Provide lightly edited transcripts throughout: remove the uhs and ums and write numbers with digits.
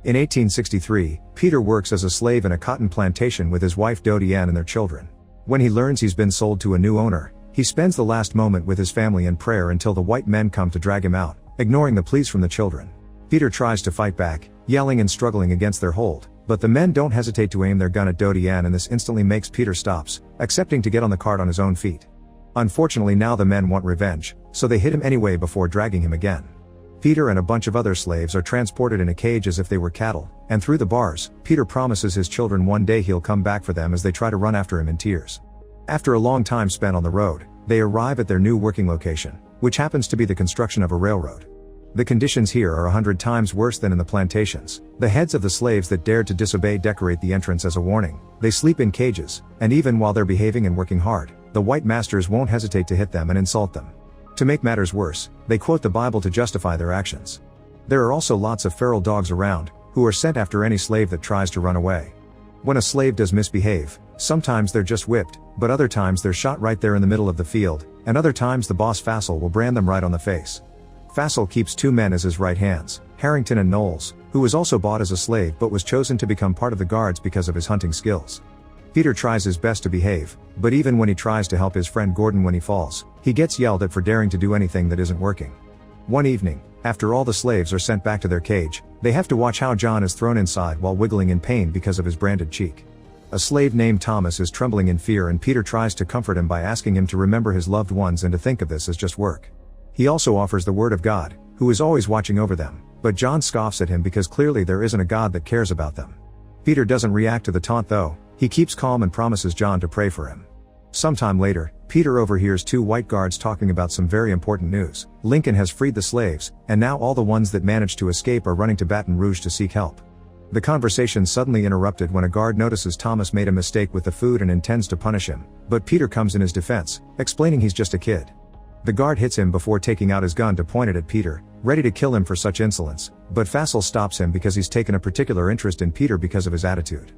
In 1863, Peter works as a slave in a cotton plantation with his wife Dodie Ann and their children. When he learns he's been sold to a new owner, he spends the last moment with his family in prayer until the white men come to drag him out, ignoring the pleas from the children. Peter tries to fight back, yelling and struggling against their hold, but the men don't hesitate to aim their gun at Dodie Ann, and this instantly makes Peter stops, accepting to get on the cart on his own feet. Unfortunately, now the men want revenge, so they hit him anyway before dragging him again. Peter and a bunch of other slaves are transported in a cage as if they were cattle, and through the bars, Peter promises his children one day he'll come back for them as they try to run after him in tears. After a long time spent on the road, they arrive at their new working location, which happens to be the construction of a railroad. The conditions here are 100 times worse than in the plantations. The heads of the slaves that dared to disobey decorate the entrance as a warning. They sleep in cages, and even while they're behaving and working hard, the white masters won't hesitate to hit them and insult them. To make matters worse, they quote the Bible to justify their actions. There are also lots of feral dogs around, who are sent after any slave that tries to run away. When a slave does misbehave, sometimes they're just whipped, but other times they're shot right there in the middle of the field, and other times the boss Fassel will brand them right on the face. Fassel keeps two men as his right hands, Harrington and Knowles, who was also bought as a slave but was chosen to become part of the guards because of his hunting skills. Peter tries his best to behave, but even when he tries to help his friend Gordon when he falls, he gets yelled at for daring to do anything that isn't working. One evening, after all the slaves are sent back to their cage, they have to watch how John is thrown inside while wiggling in pain because of his branded cheek. A slave named Thomas is trembling in fear, and Peter tries to comfort him by asking him to remember his loved ones and to think of this as just work. He also offers the word of God, who is always watching over them, but John scoffs at him because clearly there isn't a God that cares about them. Peter doesn't react to the taunt though. He keeps calm and promises John to pray for him. Sometime later, Peter overhears two white guards talking about some very important news. Lincoln has freed the slaves, and now all the ones that managed to escape are running to Baton Rouge to seek help. The conversation suddenly interrupted when a guard notices Thomas made a mistake with the food and intends to punish him, but Peter comes in his defense, explaining he's just a kid. The guard hits him before taking out his gun to point it at Peter, ready to kill him for such insolence, but Fassel stops him because he's taken a particular interest in Peter because of his attitude.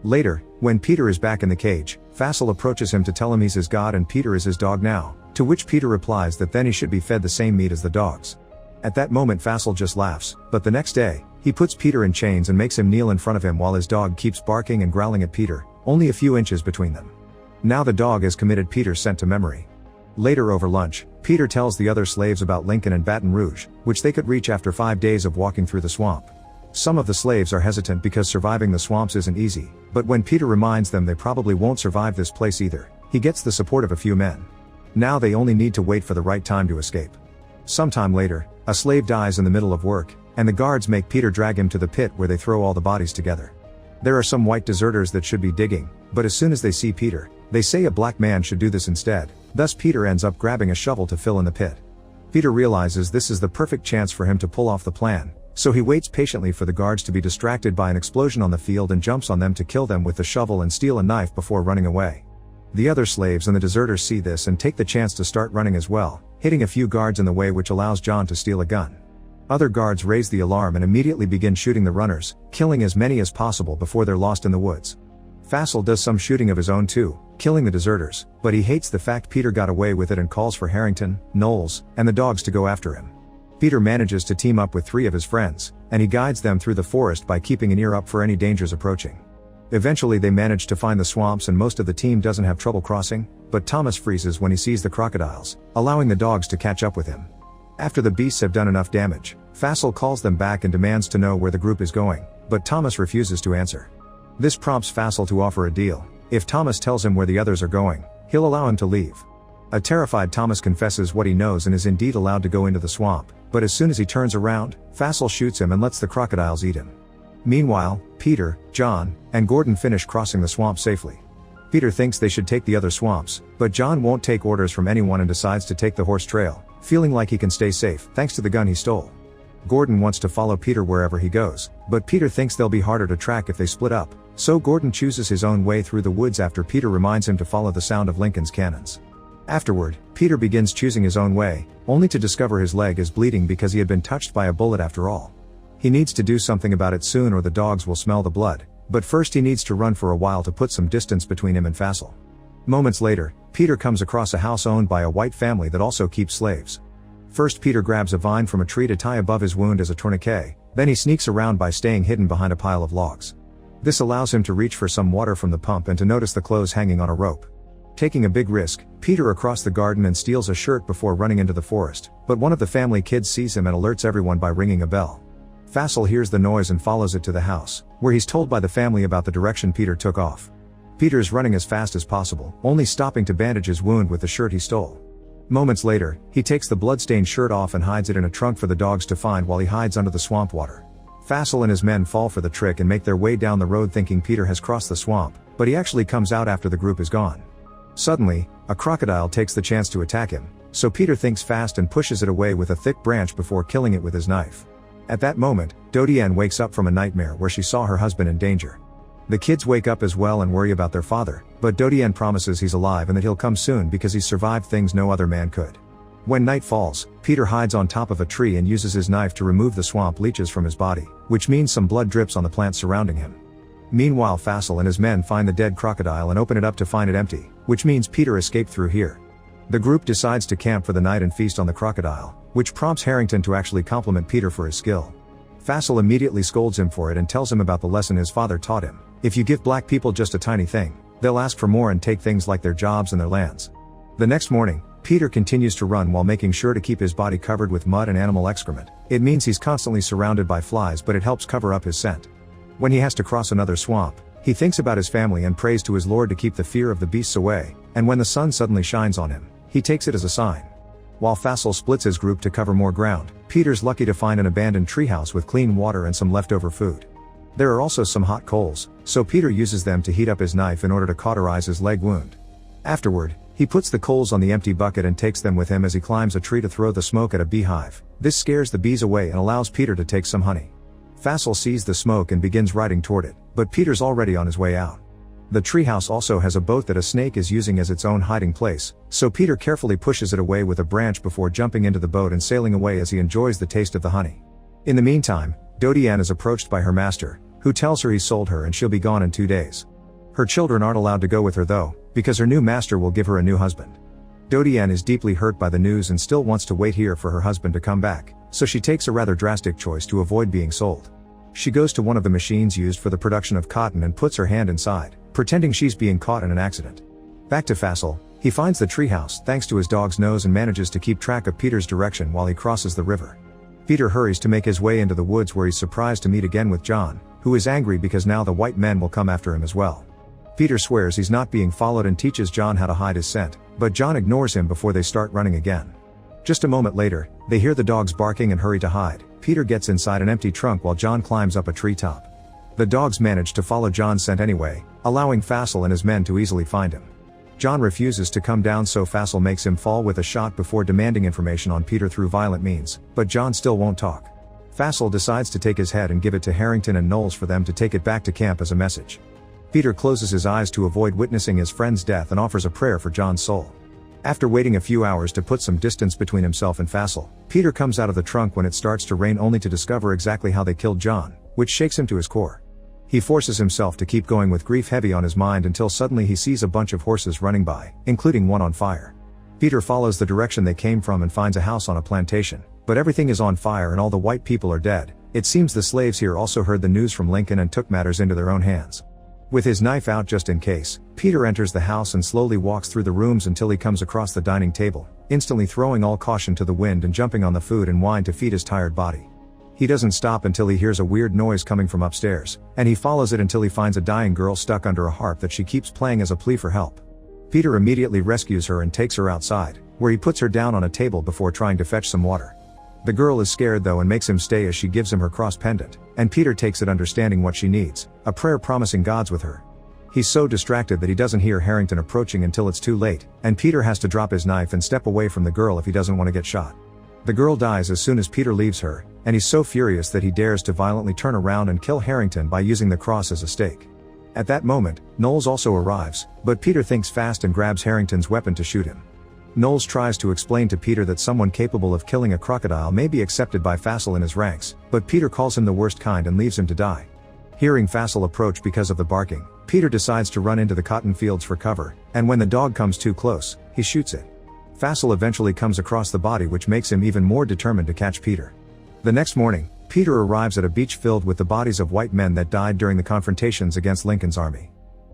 Later, when Peter is back in the cage, Fassel approaches him to tell him he's his god and Peter is his dog now, to which Peter replies that then he should be fed the same meat as the dogs. At that moment Fassel just laughs, but the next day, he puts Peter in chains and makes him kneel in front of him while his dog keeps barking and growling at Peter, only a few inches between them. Now the dog has committed Peter's scent to memory. Later over lunch, Peter tells the other slaves about Lincoln and Baton Rouge, which they could reach after 5 days of walking through the swamp. Some of the slaves are hesitant because surviving the swamps isn't easy, but when Peter reminds them they probably won't survive this place either, he gets the support of a few men. Now they only need to wait for the right time to escape. Sometime later, a slave dies in the middle of work, and the guards make Peter drag him to the pit where they throw all the bodies together. There are some white deserters that should be digging, but as soon as they see Peter, they say a black man should do this instead, thus Peter ends up grabbing a shovel to fill in the pit. Peter realizes this is the perfect chance for him to pull off the plan, so he waits patiently for the guards to be distracted by an explosion on the field and jumps on them to kill them with the shovel and steal a knife before running away. The other slaves and the deserters see this and take the chance to start running as well, hitting a few guards in the way which allows John to steal a gun. Other guards raise the alarm and immediately begin shooting the runners, killing as many as possible before they're lost in the woods. Fassel does some shooting of his own too, killing the deserters, but he hates the fact Peter got away with it and calls for Harrington, Knowles, and the dogs to go after him. Peter manages to team up with 3 of his friends, and he guides them through the forest by keeping an ear up for any dangers approaching. Eventually they manage to find the swamps and most of the team doesn't have trouble crossing, but Thomas freezes when he sees the crocodiles, allowing the dogs to catch up with him. After the beasts have done enough damage, Fassel calls them back and demands to know where the group is going, but Thomas refuses to answer. This prompts Fassel to offer a deal. If Thomas tells him where the others are going, he'll allow him to leave. A terrified Thomas confesses what he knows and is indeed allowed to go into the swamp, but as soon as he turns around, Fassel shoots him and lets the crocodiles eat him. Meanwhile, Peter, John, and Gordon finish crossing the swamp safely. Peter thinks they should take the other swamps, but John won't take orders from anyone and decides to take the horse trail, feeling like he can stay safe thanks to the gun he stole. Gordon wants to follow Peter wherever he goes, but Peter thinks they'll be harder to track if they split up, so Gordon chooses his own way through the woods after Peter reminds him to follow the sound of Lincoln's cannons. Afterward, Peter begins choosing his own way, only to discover his leg is bleeding because he had been touched by a bullet after all. He needs to do something about it soon or the dogs will smell the blood, but first he needs to run for a while to put some distance between him and Fassel. Moments later, Peter comes across a house owned by a white family that also keeps slaves. First Peter grabs a vine from a tree to tie above his wound as a tourniquet, Then he sneaks around by staying hidden behind a pile of logs. This allows him to reach for some water from the pump and to notice the clothes hanging on a rope. Taking a big risk, Peter across the garden and steals a shirt before running into the forest, but one of the family kids sees him and alerts everyone by ringing a bell. Fassel hears the noise and follows it to the house, where he's told by the family about the direction Peter took off. Peter's running as fast as possible, only stopping to bandage his wound with the shirt he stole. Moments later, he takes the blood-stained shirt off and hides it in a trunk for the dogs to find while he hides under the swamp water. Fassel and his men fall for the trick and make their way down the road thinking Peter has crossed the swamp, but he actually comes out after the group is gone. Suddenly, a crocodile takes the chance to attack him, so Peter thinks fast and pushes it away with a thick branch before killing it with his knife. At that moment, Dodiane wakes up from a nightmare where she saw her husband in danger. The kids wake up as well and worry about their father, but Dodiane promises he's alive and that he'll come soon because he's survived things no other man could. When night falls, Peter hides on top of a tree and uses his knife to remove the swamp leeches from his body, which means some blood drips on the plants surrounding him. Meanwhile, Fassel and his men find the dead crocodile and open it up to find it empty, which means Peter escaped through here. The group decides to camp for the night and feast on the crocodile, which prompts Harrington to actually compliment Peter for his skill. Fassel immediately scolds him for it and tells him about the lesson his father taught him: if you give black people just a tiny thing, they'll ask for more and take things like their jobs and their lands. The next morning, Peter continues to run while making sure to keep his body covered with mud and animal excrement. It means he's constantly surrounded by flies, but it helps cover up his scent. When he has to cross another swamp, he thinks about his family and prays to his Lord to keep the fear of the beasts away, and when the sun suddenly shines on him, he takes it as a sign. While Fassel splits his group to cover more ground, Peter's lucky to find an abandoned treehouse with clean water and some leftover food. There are also some hot coals, so Peter uses them to heat up his knife in order to cauterize his leg wound. Afterward, he puts the coals on the empty bucket and takes them with him as he climbs a tree to throw the smoke at a beehive. This scares the bees away and allows Peter to take some honey. Fassel sees the smoke and begins riding toward it, but Peter's already on his way out. The treehouse also has a boat that a snake is using as its own hiding place, so Peter carefully pushes it away with a branch before jumping into the boat and sailing away as he enjoys the taste of the honey. In the meantime, Dodiane is approached by her master, who tells her he sold her and she'll be gone in 2 days. Her children aren't allowed to go with her though, because her new master will give her a new husband. Dodiane is deeply hurt by the news and still wants to wait here for her husband to come back, so she takes a rather drastic choice to avoid being sold. She goes to one of the machines used for the production of cotton and puts her hand inside, pretending she's being caught in an accident. Back to Fassel, he finds the treehouse thanks to his dog's nose and manages to keep track of Peter's direction while he crosses the river. Peter hurries to make his way into the woods where he's surprised to meet again with John, who is angry because now the white men will come after him as well. Peter swears he's not being followed and teaches John how to hide his scent, but John ignores him before they start running again. Just a moment later, they hear the dogs barking and hurry to hide. Peter gets inside an empty trunk while John climbs up a treetop. The dogs manage to follow John's scent anyway, allowing Fassel and his men to easily find him. John refuses to come down, so Fassel makes him fall with a shot before demanding information on Peter through violent means, but John still won't talk. Fassel decides to take his head and give it to Harrington and Knowles for them to take it back to camp as a message. Peter closes his eyes to avoid witnessing his friend's death and offers a prayer for John's soul. After waiting a few hours to put some distance between himself and Fassel, Peter comes out of the trunk when it starts to rain, only to discover exactly how they killed John, which shakes him to his core. He forces himself to keep going with grief heavy on his mind until suddenly he sees a bunch of horses running by, including one on fire. Peter follows the direction they came from and finds a house on a plantation, but everything is on fire and all the white people are dead. It seems the slaves here also heard the news from Lincoln and took matters into their own hands. With his knife out just in case, Peter enters the house and slowly walks through the rooms until he comes across the dining table, instantly throwing all caution to the wind and jumping on the food and wine to feed his tired body. He doesn't stop until he hears a weird noise coming from upstairs, and he follows it until he finds a dying girl stuck under a harp that she keeps playing as a plea for help. Peter immediately rescues her and takes her outside, where he puts her down on a table before trying to fetch some water. The girl is scared though and makes him stay as she gives him her cross pendant, and Peter takes it, understanding what she needs, a prayer promising gods with her. He's so distracted that he doesn't hear Harrington approaching until it's too late, and Peter has to drop his knife and step away from the girl if he doesn't want to get shot. The girl dies as soon as Peter leaves her, and he's so furious that he dares to violently turn around and kill Harrington by using the cross as a stake. At that moment, Knowles also arrives, but Peter thinks fast and grabs Harrington's weapon to shoot him. Knowles tries to explain to Peter that someone capable of killing a crocodile may be accepted by Fassel in his ranks, but Peter calls him the worst kind and leaves him to die. Hearing Fassel approach because of the barking, Peter decides to run into the cotton fields for cover, and when the dog comes too close, he shoots it. Fassel eventually comes across the body, which makes him even more determined to catch Peter. The next morning, Peter arrives at a beach filled with the bodies of white men that died during the confrontations against Lincoln's army.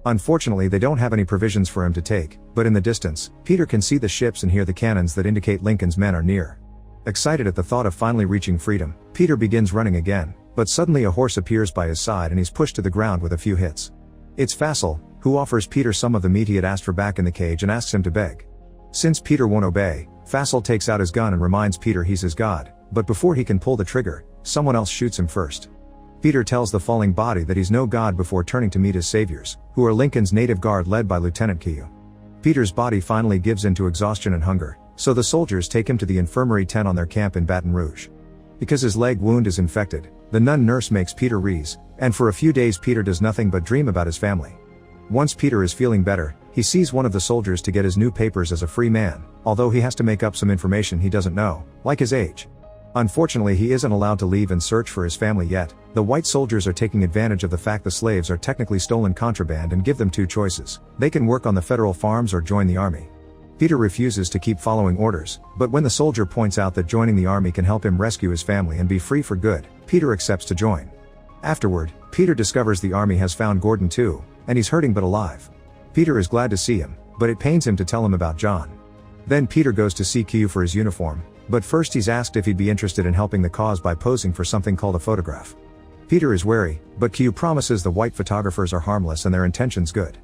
Unfortunately, they don't have any provisions for him to take, but in the distance, Peter can see the ships and hear the cannons that indicate Lincoln's men are near. Excited at the thought of finally reaching freedom, Peter begins running again, but suddenly a horse appears by his side and he's pushed to the ground with a few hits. It's Fassel, who offers Peter some of the meat he had asked for back in the cage and asks him to beg. Since Peter won't obey, Fassel takes out his gun and reminds Peter he's his god, but before he can pull the trigger, someone else shoots him first. Peter tells the falling body that he's no god before turning to meet his saviors, who are Lincoln's native guard led by Lieutenant Q. Peter's body finally gives in to exhaustion and hunger, so the soldiers take him to the infirmary tent on their camp in Baton Rouge. Because his leg wound is infected, the nun nurse makes Peter wheeze, and for a few days Peter does nothing but dream about his family. Once Peter is feeling better, he sees one of the soldiers to get his new papers as a free man, although he has to make up some information he doesn't know, like his age. Unfortunately, he isn't allowed to leave and search for his family yet. The white soldiers are taking advantage of the fact the slaves are technically stolen contraband and give them two choices. They can work on the federal farms or join the army. Peter refuses to keep following orders, but when the soldier points out that joining the army can help him rescue his family and be free for good, Peter accepts to join. Afterward, Peter discovers the army has found Gordon too, and he's hurting but alive. Peter is glad to see him, but it pains him to tell him about John. Then Peter goes to see Q for his uniform, but first he's asked if he'd be interested in helping the cause by posing for something called a photograph. Peter is wary, but Q promises the white photographers are harmless and their intentions good.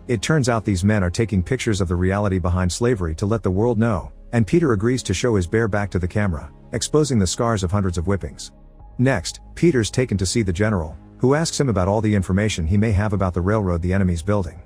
It turns out these men are taking pictures of the reality behind slavery to let the world know, and Peter agrees to show his bare back to the camera, exposing the scars of hundreds of whippings. Next, Peter's taken to see the general, who asks him about all the information he may have about the railroad the enemy's building.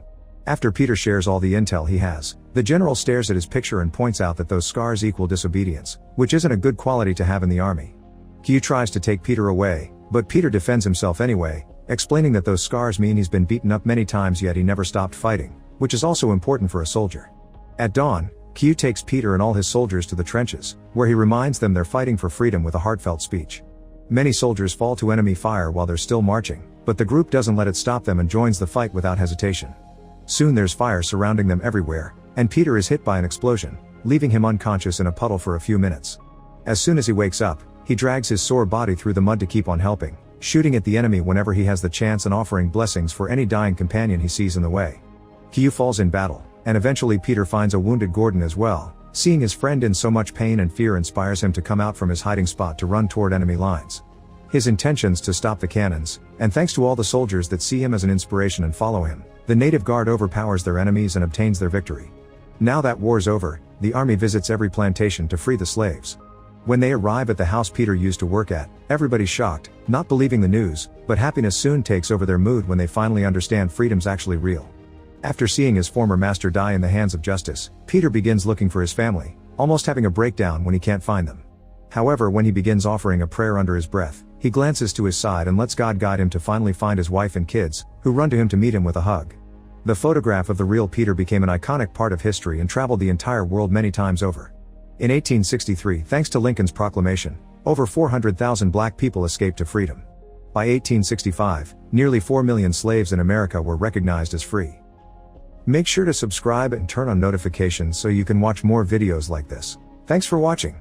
After Peter shares all the intel he has, the general stares at his picture and points out that those scars equal disobedience, which isn't a good quality to have in the army. Q tries to take Peter away, but Peter defends himself anyway, explaining that those scars mean he's been beaten up many times yet he never stopped fighting, which is also important for a soldier. At dawn, Q takes Peter and all his soldiers to the trenches, where he reminds them they're fighting for freedom with a heartfelt speech. Many soldiers fall to enemy fire while they're still marching, but the group doesn't let it stop them and joins the fight without hesitation. Soon there's fire surrounding them everywhere, and Peter is hit by an explosion, leaving him unconscious in a puddle for a few minutes. As soon as he wakes up, he drags his sore body through the mud to keep on helping, shooting at the enemy whenever he has the chance and offering blessings for any dying companion he sees in the way. Q falls in battle, and eventually Peter finds a wounded Gordon as well. Seeing his friend in so much pain and fear inspires him to come out from his hiding spot to run toward enemy lines. His intentions to stop the cannons, and thanks to all the soldiers that see him as an inspiration and follow him, the native guard overpowers their enemies and obtains their victory. Now that war's over, the army visits every plantation to free the slaves. When they arrive at the house Peter used to work at, everybody's shocked, not believing the news, but happiness soon takes over their mood when they finally understand freedom's actually real. After seeing his former master die in the hands of justice, Peter begins looking for his family, almost having a breakdown when he can't find them. However, when he begins offering a prayer under his breath, he glances to his side and lets God guide him to finally find his wife and kids, who run to him to meet him with a hug. The photograph of the real Peter became an iconic part of history and traveled the entire world many times over. In 1863, thanks to Lincoln's proclamation, over 400,000 black people escaped to freedom. By 1865, nearly 4 million slaves in America were recognized as free. Make sure to subscribe and turn on notifications so you can watch more videos like this. Thanks for watching.